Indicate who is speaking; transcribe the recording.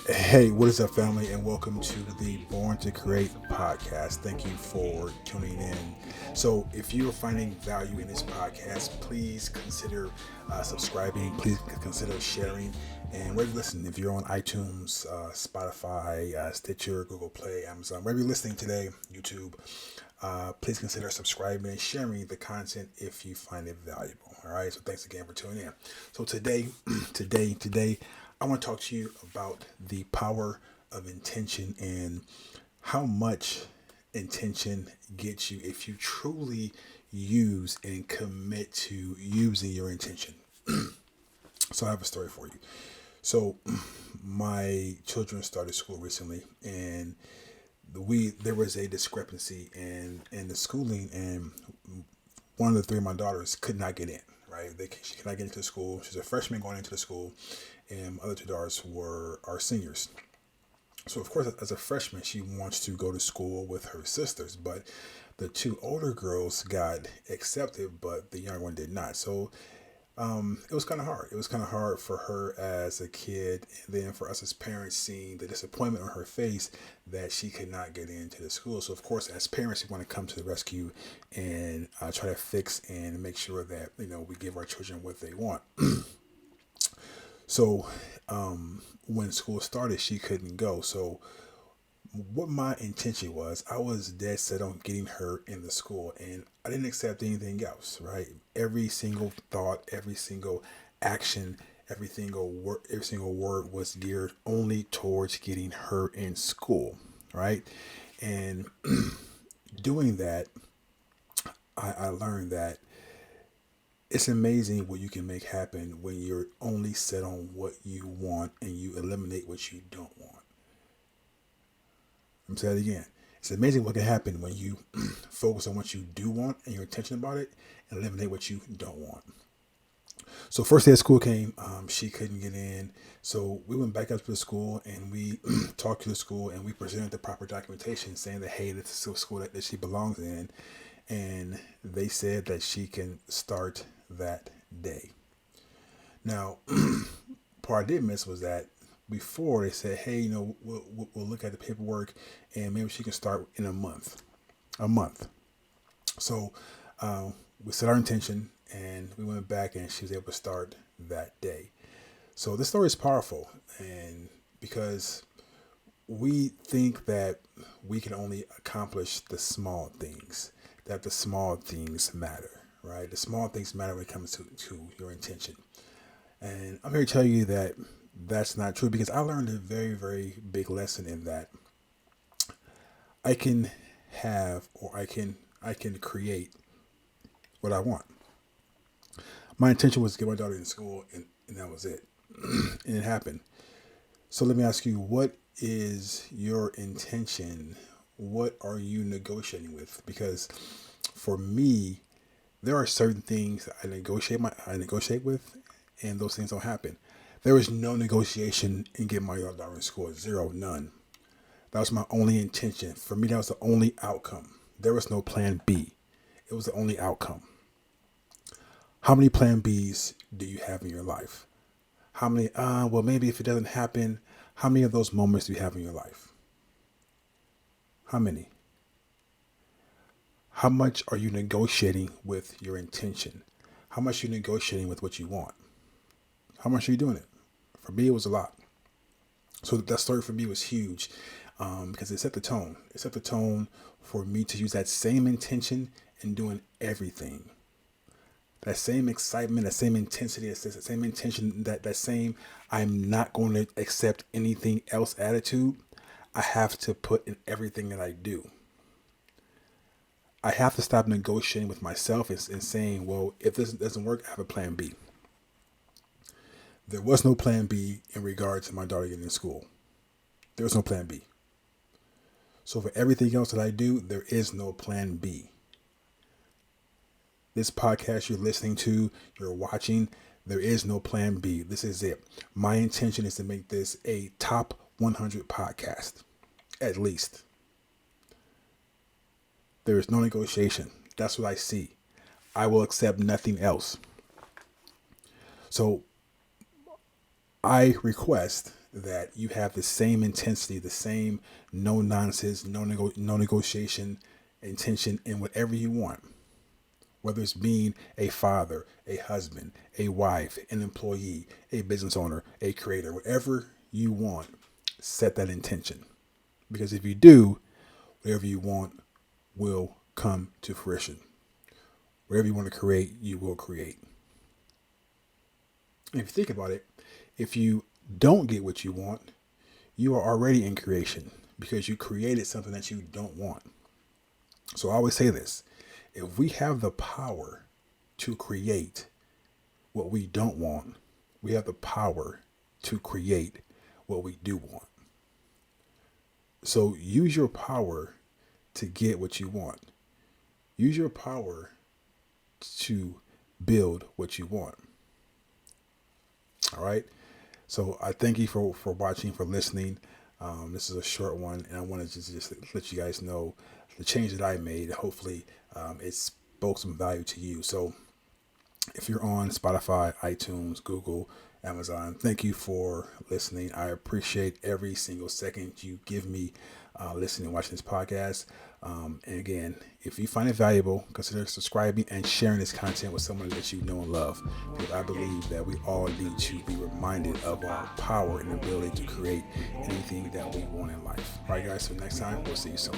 Speaker 1: Hey, what is up, family, and welcome to the Born to Create podcast. Thank you for tuning in. So, if you are finding value in this podcast, please consider subscribing. Please consider sharing. And wherever you listen, if you're on iTunes, Spotify, Stitcher, Google Play, Amazon, wherever you're listening today, YouTube, please consider subscribing and sharing the content if you find it valuable. All right. So, thanks again for tuning in. So today, today, I want to talk to you about the power of intention and how much intention gets you if you truly use and commit to using your intention. So I have a story for you. So my children started school recently, and there was a discrepancy in the schooling, and one of the three of my daughters could not get in. Right, she could not get into the school. She's a freshman going into the school, and my other two daughters are seniors. So of course, as a freshman, she wants to go to school with her sisters, but the two older girls got accepted, but the younger one did not. So it was kind of hard. It was kind of hard for her as a kid, and then for us as parents, seeing the disappointment on her face that she could not get into the school. So, of course, as parents, we want to come to the rescue and try to fix and make sure that we give our children what they want. So, when school started, she couldn't go. So, what my intention was, I was dead set on getting her in the school, and I didn't accept anything else. Right, every single thought, every single action, every single word was geared only towards getting her in school. Right, and doing that, I learned that it's amazing what you can make happen when you're only set on what you want and you eliminate what you don't want. I'm saying it again. It's amazing what can happen when you focus on what you do want and your intention about it and eliminate what you don't want. So first day of school came, she couldn't get in. So we went back up to the school and we talked to the school and we presented the proper documentation saying that, hey, this is the school that she belongs in. And they said that she can start that day. Now, part I did miss was that before they said, hey, we'll look at the paperwork and maybe she can start in a month. A month. So we set our intention and we went back and she was able to start that day. So this story is powerful, and because we think that we can only accomplish the small things, that the small things matter, right? The small things matter when it comes to your intention. And I'm here to tell you that that's not true, because I learned a very, very big lesson in that I can have, or I can create what I want. My intention was to get my daughter in school, and that was it. And it happened. So let me ask you, what is your intention? What are you negotiating with? Because for me, there are certain things I negotiate with, and those things don't happen. There was no negotiation in getting my daughter in school. Zero, none. That was my only intention. For me, that was the only outcome. There was no plan B. It was the only outcome. How many plan Bs do you have in your life? How many, well, maybe if it doesn't happen, how many of those moments do you have in your life? How many? How much are you negotiating with your intention? How much are you negotiating with what you want? How much are you doing it? For me, it was a lot. So that story for me was huge, because it set the tone. It set the tone for me to use that same intention in doing everything. That same excitement, that same intensity, that same intention, that same I'm not going to accept anything else attitude, I have to put in everything that I do. I have to stop negotiating with myself and saying, well, if this doesn't work, I have a plan B. There was no plan B in regard to my daughter getting in school. There was no plan B. So for everything else that I do, there is no plan B. This podcast you're listening to, you're watching, there is no plan B. This is it. My intention is to make this a top 100 podcast, at least. There is no negotiation. That's what I see. I will accept nothing else. So I request that you have the same intensity, the same no nonsense, no negotiation intention in whatever you want. Whether it's being a father, a husband, a wife, an employee, a business owner, a creator, whatever you want, set that intention. Because if you do, whatever you want will come to fruition. Whatever you want to create, you will create. And if you think about it, if you don't get what you want, you are already in creation because you created something that you don't want. So I always say this: if we have the power to create what we don't want, we have the power to create what we do want. So use your power to get what you want. Use your power to build what you want. All right. So I thank you for watching, for listening. This is a short one, and I wanted to just let you guys know the change that I made. Hopefully, it spoke some value to you. So if you're on Spotify, iTunes, Google, Amazon, thank you for listening. I appreciate every single second you give me listening and watching this podcast. And again, if you find it valuable, consider subscribing and sharing this content with someone that you know and love. Because I believe that we all need to be reminded of our power and ability to create anything that we want in life. All right, guys. So next time, we'll see you soon.